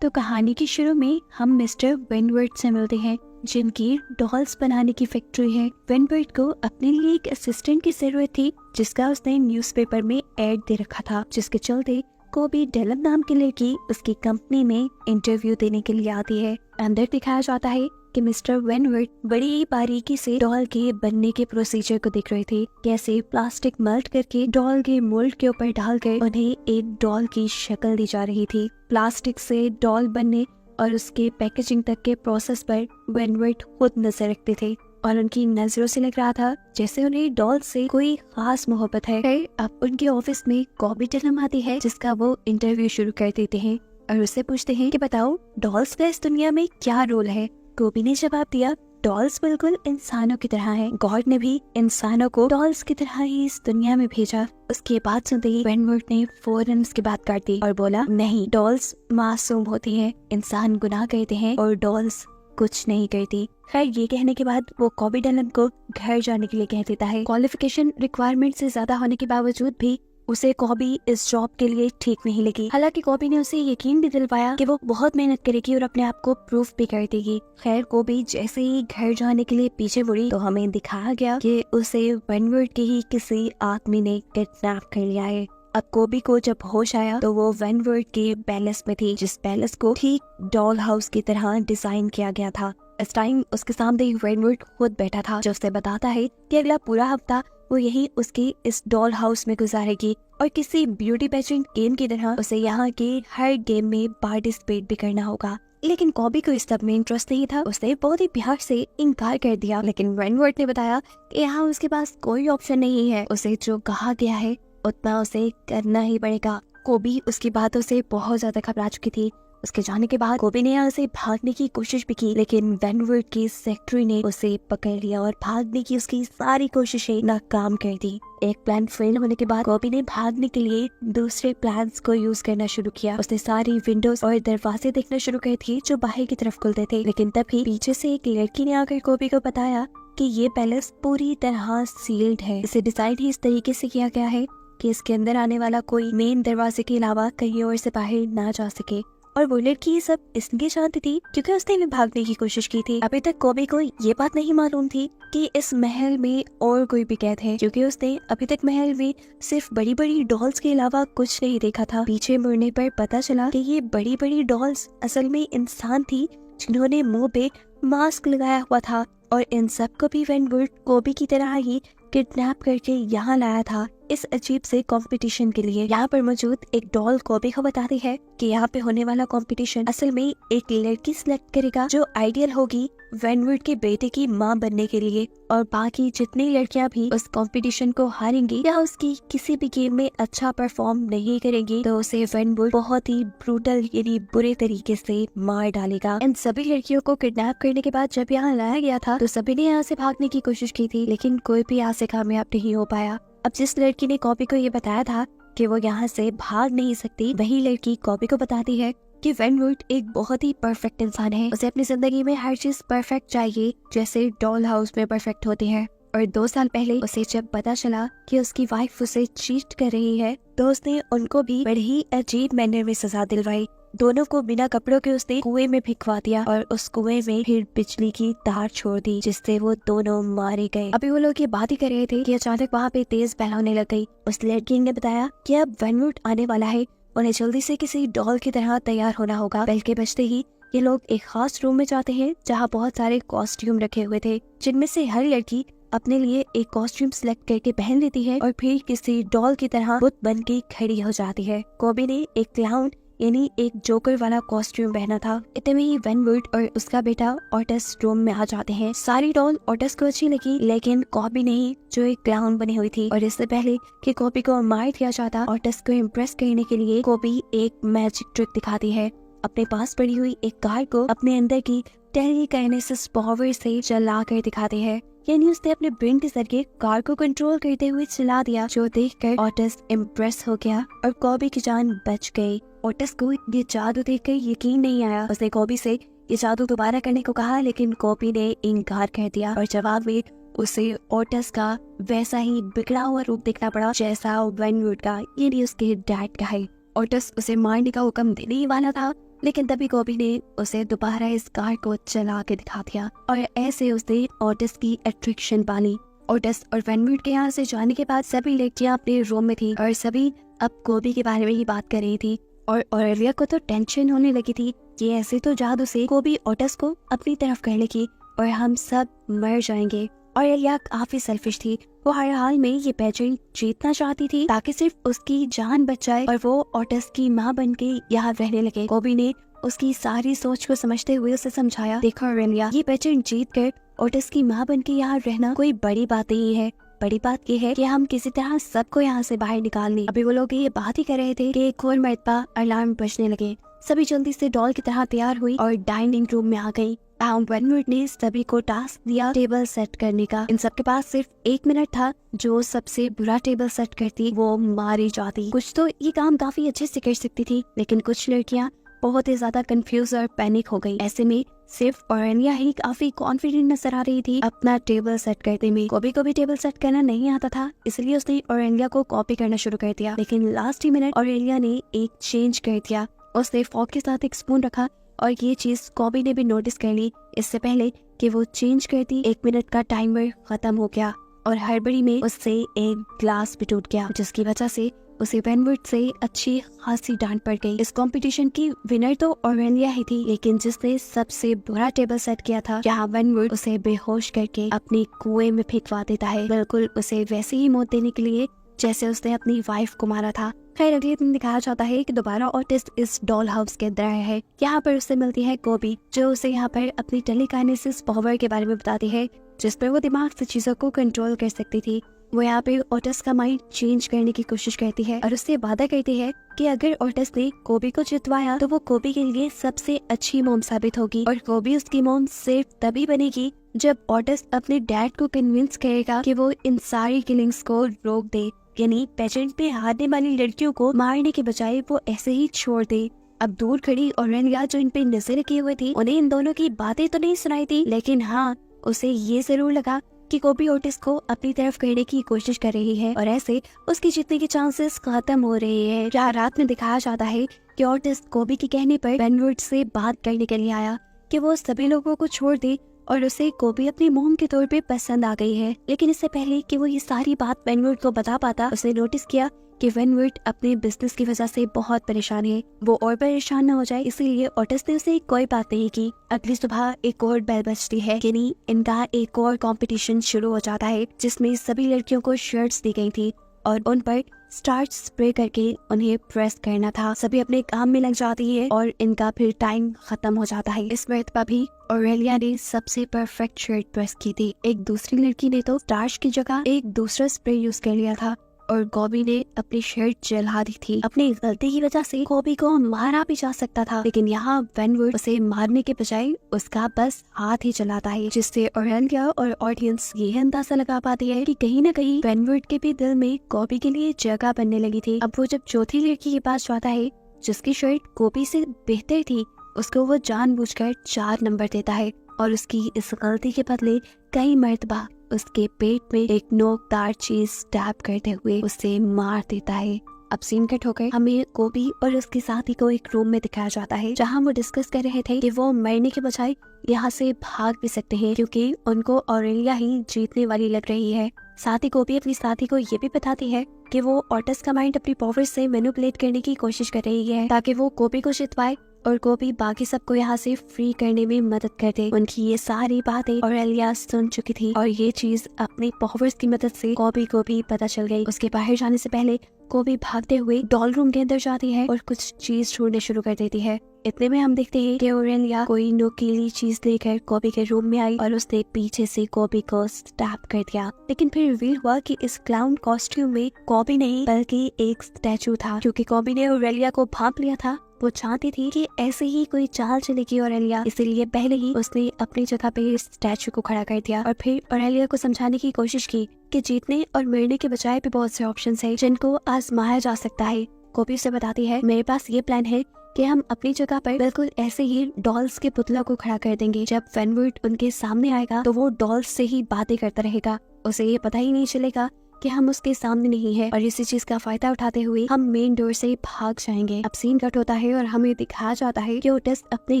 तो कहानी के शुरू में हम मिस्टर वेनवर्थ से मिलते हैं, जिनकी डॉल्स बनाने की फैक्ट्री है। वेनवर्थ को अपने लिए एक असिस्टेंट की जरूरत थी, जिसका उसने न्यूज़पेपर में एड दे रखा था, जिसके चलते कोबी डेलन नाम की लड़की उसकी कंपनी में इंटरव्यू देने के लिए आती है। अंदर दिखाया जाता है कि मिस्टर वेनवर्थ बड़ी ही बारीकी से डॉल के बनने के प्रोसीजर को देख रहे थे, कैसे प्लास्टिक मेल्ट करके डॉल के मोल्ड के ऊपर डालकर उन्हें एक डॉल की शक्ल दी जा रही थी। प्लास्टिक से डॉल बनने और उसके पैकेजिंग तक के प्रोसेस पर वेनवर्थ खुद नजर रखते थे और उनकी नजरों से लग रहा था जैसे उन्हें डॉल से कोई खास मोहब्बत है। फिर अब उनके ऑफिस में कॉबी डेलन आती है, जिसका वो इंटरव्यू शुरू कर देते हैं और उससे पूछते हैं कि बताओ डॉल्स का इस दुनिया में क्या रोल है। कोबी ने जवाब दिया, डॉल्स बिल्कुल इंसानों की तरह हैं। गॉड ने भी इंसानों को डॉल्स की तरह ही इस दुनिया में भेजा। उसकी बात सुनते ही वेनवर्थ ने फौरन उसकी बात काट दी और बोला, नहीं, डॉल्स मासूम होती हैं, इंसान गुनाह करते हैं और डॉल्स कुछ नहीं करती। खैर, ये कहने के बाद वो कॉबी डेलन को घर जाने के लिए कह देता है। क्वालिफिकेशन रिक्वायरमेंट से ज्यादा होने के बावजूद भी उसे कॉबी इस जॉब के लिए ठीक नहीं लगी। हालांकि कॉबी ने उसे यकीन भी दिलवाया कि वो बहुत मेहनत करेगी और अपने आप को प्रूफ भी कर देगी। खैर, कॉबी जैसे ही घर जाने के लिए पीछे मुड़ी तो हमें दिखाया गया कि उसे वेनवर्थ के ही किसी आदमी ने किडनैप कर लिया है। अब कोबी को जब होश आया तो वो वेनवर्थ के पैलेस में थी, जिस पैलेस को ठीक डॉल हाउस की तरह डिजाइन किया गया था। इस टाइम उसके सामने वेनवर्थ खुद बैठा था, जो उसे बताता है कि अगला पूरा हफ्ता वो यही उसकी इस डॉल हाउस में गुजारेगी और किसी ब्यूटी पेजेंट गेम की तरह उसे यहाँ के हर गेम में पार्टिसिपेट भी करना होगा। लेकिन कॉबी को इस सब में इंटरेस्ट नहीं था। उसने बहुत ही प्यार से इनकार कर दिया, लेकिन वेनवर्थ ने बताया कि यहाँ उसके पास कोई ऑप्शन नहीं है, उसे जो कहा गया है उतना उसे करना ही पड़ेगा। कॉबी उसकी बातों से बहुत ज्यादा घबरा चुकी थी। उसके जाने के बाद कॉबी ने यहाँ से भागने की कोशिश भी की, लेकिन वेनवर्थ की सेक्रेटरी ने उसे पकड़ लिया और भागने की उसकी सारी कोशिशें नाकाम कर दी। एक प्लान फेल होने के बाद कॉबी ने भागने के लिए दूसरे प्लान्स को यूज करना शुरू किया। उसने सारी विंडोज और दरवाजे देखना शुरू कर दिए जो बाहर की तरफ खुलते थे, लेकिन तभी पीछे से एक लड़की ने आकर कॉबी को बताया कि ये पैलेस पूरी तरह सील्ड है। इसे डिजाइन ही इस तरीके से किया गया है कि इसके अंदर आने वाला कोई मेन दरवाजे के अलावा कहीं और से बाहर ना जा सके। और वो लड़की ये सब इसलिए जानती थी क्योंकि उसने भी भागने की कोशिश की थी। अभी तक कॉबी को ये बात नहीं मालूम थी कि इस महल में और कोई भी कैद है, क्योंकि उसने अभी तक महल में सिर्फ बड़ी बड़ी डॉल्स के अलावा कुछ नहीं देखा था। पीछे मुड़ने पर पता चला कि ये बड़ी बड़ी डॉल्स असल में इंसान थी, जिन्होंने मुंह पे मास्क लगाया हुआ था और इन सब को भी वेनवर्थ कॉबी की तरह ही किडनैप करके यहाँ लाया था इस अजीब से कंपटीशन के लिए। यहाँ पर मौजूद एक डॉल कॉबी को बताती है कि यहाँ पे होने वाला कंपटीशन असल में एक लड़की सिलेक्ट करेगा जो आइडियल होगी वेनवर्थ के बेटे की माँ बनने के लिए, और बाकी जितनी लड़कियाँ भी उस कंपटीशन को हारेंगी या उसकी किसी भी गेम में अच्छा परफॉर्म नहीं करेंगी तो उसे वेनवर्थ बहुत ही ब्रूटल यानी बुरे तरीके से मार डालेगा। इन सभी लड़कियों को किडनैप करने के बाद जब यहाँ लाया गया था तो सभी ने यहाँ से भागने की कोशिश की थी, लेकिन कोई भी यहाँ से कामयाब नहीं हो पाया। अब जिस लड़की ने कॉबी को ये बताया था कि वो यहाँ से भाग नहीं सकती, वही लड़की कॉबी को बताती है कि वेनवर्थ एक बहुत ही परफेक्ट इंसान है। उसे अपनी जिंदगी में हर चीज परफेक्ट चाहिए, जैसे डॉल हाउस में परफेक्ट होते हैं। और 2 साल पहले उसे जब पता चला कि उसकी वाइफ उसे चीट कर रही है तो उसने उनको भी बड़ी ही अजीब मैनर में सजा दिलवाई। दोनों को बिना कपड़ों के उसने कुएं में भिगवा दिया और उस कुएं में फिर बिजली की तार छोड़ दी, जिससे वो दोनों मारे गए। अभी वो लोग ये बात ही कर रहे थे कि अचानक वहाँ पे तेज बहन होने लग गई। उस लड़की ने बताया कि अब वेनवर्थ आने वाला है, उन्हें जल्दी से किसी डॉल की तरह तैयार होना होगा। बेल के बजते ही ये लोग एक खास रूम में जाते हैं जहाँ बहुत सारे कॉस्ट्यूम रखे हुए थे, जिनमें से हर लड़की अपने लिए एक कॉस्ट्यूम सिलेक्ट करके पहन लेती है और फिर किसी डॉल की तरह बुत बन के खड़ी हो जाती है। कॉबी ने एक क्लाउन यानी एक जोकर वाला कॉस्ट्यूम पहना था। इतने में ही वेनवर्थ और उसका बेटा ऑटस रूम में आ जाते हैं। सारी डॉल ऑटस को अच्छी लगी, लेकिन कॉबी नहीं, जो एक क्लाउन बनी हुई थी। और इससे पहले कि कॉबी को मार दिया जाता, ऑटस को इम्प्रेस करने के लिए कॉबी एक मैजिक ट्रिक दिखाती है। अपने पास पड़ी हुई एक कार को अपने अंदर की टेलीकाइनेसिस पावर से चला कर दिखाते हैं, यानी उसने अपने ब्रेन के जरिए कार को कंट्रोल करते हुए चला दिया, जो देखकर ऑटस इम्प्रेस हो गया और कॉबी की जान बच गई। ऑटस को ये जादू देखकर यकीन नहीं आया। उसने कॉबी से ये जादू दोबारा करने को कहा, लेकिन कॉबी ने इनकार कर दिया और जवाब में उसे ऑटस का वैसा ही बिगड़ा हुआ रूप देखना पड़ा जैसा वेनवर्थ का यानी उसके डैड का है। ऑटस उसे मारने का हुक्म देने ही वाला था लेकिन तभी कोबी ने उसे दोबारा इस कार को चला के दिखा दिया और ऐसे उसने ओटिस की अट्रैक्शन पाली। ओटिस और वेनवुड के यहाँ से जाने के बाद सभी लड़कियां अपने रूम में थी और सभी अब कोबी के बारे में ही बात कर रही थी। और ऑरेलिया को तो टेंशन होने लगी थी कि ऐसे तो जादू से कोबी ओटिस को अपनी तरफ कर लेगी और हम सब मर जाएंगे। ऑरेलिया काफी सेल्फिश थी, वो हर हाल में ये पेजेंट जीतना चाहती थी ताकि सिर्फ उसकी जान बच जाए और वो ओटिस की माँ बन के यहाँ रहने लगे। कोबी ने उसकी सारी सोच को समझते हुए उसे समझाया, देखो ऑरेलिया, ये पेजेंट जीत कर ओटिस की माँ बन के यहाँ रहना कोई बड़ी बात नहीं है। बड़ी बात ये है कि हम किसी तरह सबको यहाँ से बाहर निकाल लें। अभी वो लोग ये बात ही कर रहे थे कि एक और मरतबा अलार्म बजने लगे। सभी जल्दी से डॉल की तरह तैयार हुई और डाइनिंग रूम में आ गई। वेनवुड ने सभी को टास्क दिया टेबल सेट करने का। इन सबके पास सिर्फ 1 मिनट था। जो सबसे बुरा टेबल सेट करती वो मारी जाती। कुछ तो ये काम काफी अच्छे से कर सकती थी, लेकिन कुछ लड़कियां बहुत ही ज्यादा कंफ्यूज और पैनिक हो गई। ऐसे में सिर्फ ऑरेलिया ही काफी कॉन्फिडेंट नजर आ रही थी अपना टेबल सेट करने में। कोबी को भी टेबल सेट करना नहीं आता था, इसलिए उसने ऑरेलिया को कॉपी करना शुरू कर दिया। लेकिन लास्ट ही मिनट ऑरेलिया ने एक चेंज कर दिया। उसने फॉक के साथ एक स्पून रखा और ये चीज कोबी ने भी नोटिस कर ली। इससे पहले कि वो चेंज करती 1 मिनट का टाइमर खत्म हो गया और हड़बड़ी में उससे एक ग्लास भी टूट गया, जिसकी वजह से उसे वेनवुड से अच्छी खासी डांट पड़ गई। इस कंपटीशन की विनर तो ऑरेलिया ही थी, लेकिन जिसने सबसे बुरा टेबल सेट किया था, जहाँ वेनवुड उसे बेहोश करके अपनी कुएं में फेंकवा देता है, बिल्कुल उसे वैसे ही मौत देने के लिए जैसे उसने अपनी वाइफ को मारा था। खैर अगले दिन दिखाया जाता है कि दोबारा ओटिस इस डॉल हाउस के अंदर आया है। यहाँ पर उससे मिलती है कोबी, जो उसे यहाँ पर अपनी टेलीकाइनेसिस पावर के बारे में बताती है, जिस पर वो दिमाग से चीजों को कंट्रोल कर सकती थी। वो यहाँ पे ओटिस का माइंड चेंज करने की कोशिश करती है और उससे वादा करती है कि अगर ओटिस ने कोबी को जितवाया तो वो कोबी के लिए सबसे अच्छी मॉम साबित होगी और कोबी उसकी मॉम सिर्फ तभी बनेगी जब ओटिस अपने डैड को कन्विंस करेगा कि वो इन सारी किलिंग्स को रोक दे, यानी पेजेंट पे हारने वाली लड़कियों को मारने के बजाय वो ऐसे ही छोड़ दे। अब दूर खड़ी ऑरेलिया जो इन पे नजर रखे हुए थी, उन्हें इन दोनों की बातें तो नहीं सुनाई थी, लेकिन हाँ उसे ये जरूर लगा कि कोबी ओटिस को अपनी तरफ करने की कोशिश कर रही है और ऐसे उसकी जीतने के चांसेस खत्म हो रहे हैं। जहाँ रात में दिखाया जाता है कि ओटिस कोबी के कहने पर वेनवुड से बात करने के लिए आया कि वो सभी लोगों को छोड़ दे और उसे कोबी अपनी मोम के तौर पे पसंद आ गई है। लेकिन इससे पहले कि वो ये सारी बात वेनवुड को बता पाता, उसने नोटिस किया कि वेनवुड अपने बिजनेस की वजह से बहुत परेशान है। वो और परेशान न हो जाए इसलिए ओटिस ने उसे कोई बात नहीं की। अगली सुबह एक और बेल बजती है, यानी इनका एक और कंपटीशन शुरू हो जाता है, जिसमें सभी लड़कियों को शर्ट्स दी गई थी और उन पर स्टार्च स्प्रे करके उन्हें प्रेस करना था। सभी अपने काम में लग जाती है और इनका फिर टाइम खत्म हो जाता है। इस मरतबा भी ऑरेलिया ने सबसे परफेक्ट शर्ट प्रेस की थी। एक दूसरी लड़की ने तो स्टार्च की जगह एक दूसरा स्प्रे यूज कर लिया था और कोबी ने अपनी शर्ट जला दी थी। अपनी गलती की वजह से कोबी को मारा भी जा सकता था, लेकिन यहाँ वेनवुड उसे मारने के बजाय उसका बस हाथ ही चलाता है, जिससे ऑरेलिया और ऑडियंस ये अंदाजा लगा पाती है कि कहीं न कहीं वेनवुड के भी दिल में कोबी के लिए जगह बनने लगी थी। अब वो जब चौथी लड़की के पास जाता है जिसकी शर्ट कोबी से बेहतर थी, उसको वो जानबूझकर 4 नंबर देता है और उसकी इस गलती के बदले कई मर्तबा उसके पेट में एक नोकदार चीज स्टैब करते हुए उसे मार देता है। अब सीन कट होकर हमें कोबी और उसके साथी को एक रूम में दिखाया जाता है, जहां वो डिस्कस कर रहे थे कि वो मरने के बजाय यहाँ से भाग भी सकते हैं, क्योंकि उनको ऑरेलिया ही जीतने वाली लग रही है। साथ ही कोबी अपनी साथी को ये भी बताती है कि वो ओटिस का माइंड अपनी पावर से मैनिपुलेट करने की कोशिश कर रही है ताकि वो कोबी को जितवाए और कोबी बाकी सबको यहाँ से फ्री करने में मदद कर दे। उनकी ये सारी बातें ऑरेलिया सुन चुकी थी और ये चीज अपनी पावर्स की मदद से कोबी को भी पता चल गई। उसके बाहर जाने से पहले कोबी भागते हुए डॉल रूम के अंदर जाती है और कुछ चीज ढूंढने शुरू कर देती है। इतने में हम देखते हैं कि ऑरेलिया कोई नुकीली चीज लेकर कोबी के रूम में आई और उसने पीछे से कोबी को स्टैब कर दिया। लेकिन फिर रिवील हुआ कि इस क्लाउन कॉस्ट्यूम में कोबी नहीं बल्कि एक स्टैचू था, क्योंकि कोबी ने ऑरेलिया को भांप लिया था। वो चाहती थी कि ऐसे ही कोई चाल चलेगी ऑरेलिया, इसीलिए पहले ही उसने अपनी जगह पे स्टैचू को खड़ा कर दिया और फिर ऑरेलिया को समझाने की कोशिश की कि जीतने और मरने के बजाय भी बहुत से ऑप्शंस हैं जिनको आजमाया जा सकता है। कोबी उसे बताती है, मेरे पास ये प्लान है कि हम अपनी जगह पर बिल्कुल ऐसे ही डॉल्स के पुतला को खड़ा कर देंगे। जब वेनवुड उनके सामने आएगा तो वो डॉल्स से ही बातें करता रहेगा, उसे ये पता ही नहीं चलेगा कि हम उसके सामने नहीं है और इसी चीज का फायदा उठाते हुए हम मेन डोर से भाग जाएंगे। अब सीन कट होता है और हमें दिखाया जाता है कि ओटिस अपने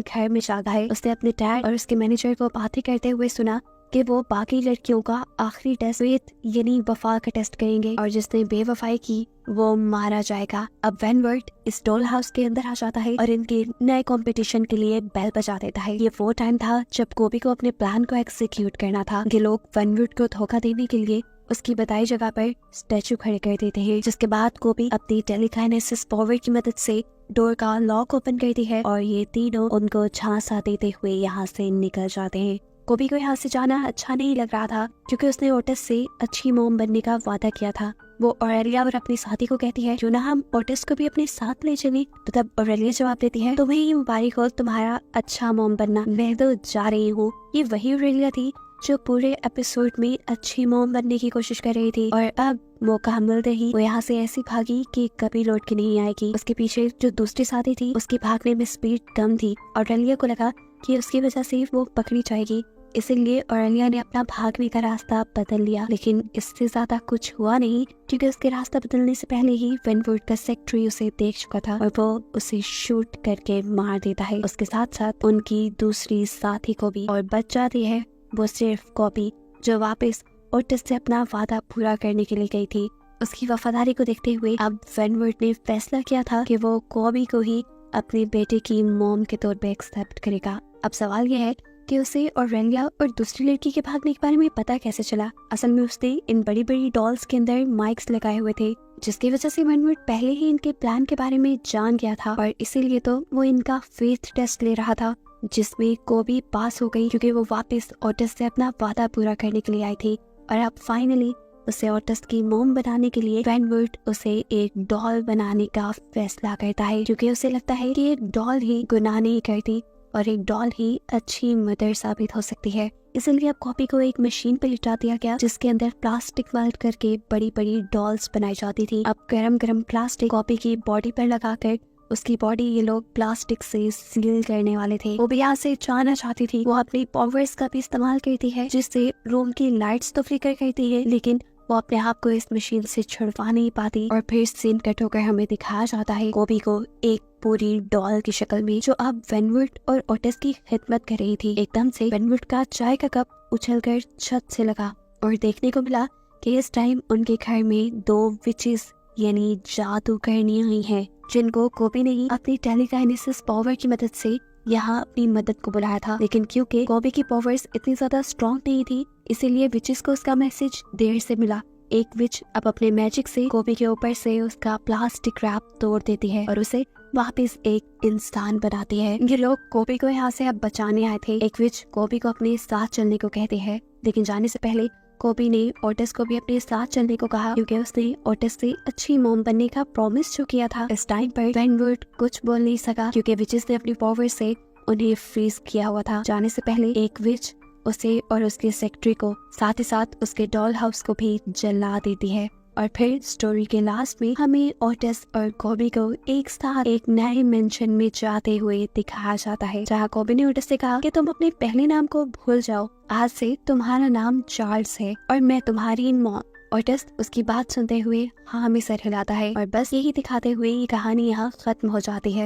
घर में जागा है। उसने अपने डैड और उसके मैनेजर को बातें करते हुए सुना कि वो बाकी लड़कियों का आखिरी टेस्ट यानी वफा का टेस्ट करेंगे और जिसने बेवफाई की वो मारा जाएगा। अब वेनवर्ट इस डॉल हाउस के अंदर आ जाता है और इनके नए कंपटीशन के लिए बेल बजा देता है। ये वो टाइम था जब कोबी को अपने प्लान को एग्जीक्यूट करना था। ये लोग वेनवर्ट को धोखा देने के लिए उसकी बताई जगह पर स्टैचू खड़े कर देते हैं, जिसके बाद कोबी अपनी टेलीकाइनेसिस पावर की मदद से डोर का लॉक ओपन करती है और ये तीनों उनको झांसा देते हुए यहाँ से निकल जाते हैं। कोबी को यहाँ से जाना अच्छा नहीं लग रहा था क्योंकि उसने ओटिस से अच्छी मोम बनने का वादा किया था। वो ऑरेलिया और अपनी साथी को कहती है क्यों ना हम ओटिस को भी अपने साथ ले चलें। तो तब ऑरेलिया जवाब देती है तुम्हें ही मुबारक हो तुम्हारा अच्छा मोम बनना, मैं तो जा रही हूँ। ये वही ऑरेलिया थी जो पूरे एपिसोड में अच्छी मोम बनने की कोशिश कर रही थी और अब मौका मिलते ही वो यहाँ से ऐसी भागी कि कभी लौट के नहीं आएगी। उसके पीछे जो दूसरी साथी थी उसकी भागने में स्पीड कम थी। ऑरेलिया को लगा कि उसकी वजह से वो पकड़ी जाएगी, इसीलिए ऑरेलिया ने अपना भागने का रास्ता बदल लिया। लेकिन इससे ज्यादा कुछ हुआ नहीं क्योंकि उसके रास्ता बदलने से पहले ही वेनवुड का सेक्रेटरी उसे देख चुका था और वो उसे शूट करके मार देता है। उसके साथ साथ उनकी दूसरी साथी को भी, और बच जाती है वो सिर्फ कॉपी जो वापस ओटिस से अपना वादा पूरा करने के लिए गई थी। उसकी वफादारी को देखते हुए अब वेनवुड ने फैसला किया था कि वो कॉबी को ही अपने बेटे की मॉम के तौर पे एक्सेप्ट करेगा। अब सवाल यह है कि उसे ऑरेलिया और दूसरी लड़की के भागने के बारे में पता कैसे चला। असल में उसने इन बड़ी बड़ी डॉल्स के अंदर माइक्स लगाए हुए थे, जिसकी वजह से वेनवुड पहले ही इनके प्लान के बारे में जान गया था और इसीलिए तो वो इनका फेथ टेस्ट ले रहा था, जिसमें कोबी पास हो गई क्योंकि वो वापस ओटिस से अपना वादा पूरा करने के लिए आई थी। और अब फाइनली उसे ओटिस की मोम बनाने के लिए वेनवुड उसे एक डॉल बनाने का फैसला करता है क्योंकि उसे लगता है कि एक डॉल ही गुनाह नहीं करती और एक डॉल ही अच्छी मदर साबित हो सकती है। इसलिए अब कॉपी को एक मशीन पर लिटा दिया गया जिसके अंदर प्लास्टिक वेल्ड करके बड़ी बड़ी डॉल्स बनाई जाती थी। अब गरम गरम प्लास्टिक कॉपी की बॉडी पर लगाकर उसकी बॉडी ये लोग प्लास्टिक से सील करने वाले थे। वो भी यहाँ से जाना चाहती थी। वो अपनी पावर्स का भी इस्तेमाल करती है जिससे रूम की लाइट्स तो फ्लिकर करती है, लेकिन वो अपने आप को इस मशीन से छुड़वा नहीं पाती। और फिर सीन कट होकर हमें दिखाया जाता है कोबी को एक पूरी डॉल की शक्ल में जो अब वेनवुड और ओटिस की खिदमत कर रही थी। एकदम से वेनवुड का चाय का कप उछलकर छत से लगा और देखने को मिला कि इस टाइम उनके घर में 2 विचेस यानी जादूगरनी आई हैं, जिनको कोबी ने ही अपनी टेलीकाइनेसिस पावर की मदद से यहाँ अपनी मदद को बुलाया था। लेकिन क्योंकि कोबी की पावर्स इतनी ज्यादा स्ट्रॉन्ग नहीं थी, इसीलिए विचेस को उसका मैसेज देर से मिला। एक विच अब अपने मैजिक से कोबी के ऊपर से उसका प्लास्टिक रैप तोड़ देती है और उसे वापस एक इंसान बनाती है। ये लोग कोबी को यहाँ से अब बचाने आए थे। एक विच कोबी को अपने साथ चलने को कहते हैं, लेकिन जाने से पहले कोबी ने ओटिस को भी अपने साथ चलने को कहा क्योंकि उसने ओटिस से अच्छी मोम बनने का प्रॉमिस जो किया था। इस टाइम पर वेनवुड कुछ बोल नहीं सका क्योंकि विचेस ने अपनी पावर से उन्हें फ्रीज किया हुआ था। जाने से पहले एक विच उसे और उसके सेक्रेटरी को साथ ही साथ उसके डॉल हाउस को भी जला देती है। और फिर स्टोरी के लास्ट में हमें ओटिस और कोबी को एक साथ एक नए मेंशन में जाते हुए दिखाया जाता है, जहाँ कोबी ने ओटिस से कहा कि तुम अपने पहले नाम को भूल जाओ, आज से तुम्हारा नाम चार्ल्स है और मैं तुम्हारी मॉम। ओटिस उसकी बात सुनते हुए हाँ में सर हिलाता है और बस यही दिखाते हुए ये कहानी यहाँ खत्म हो जाती है।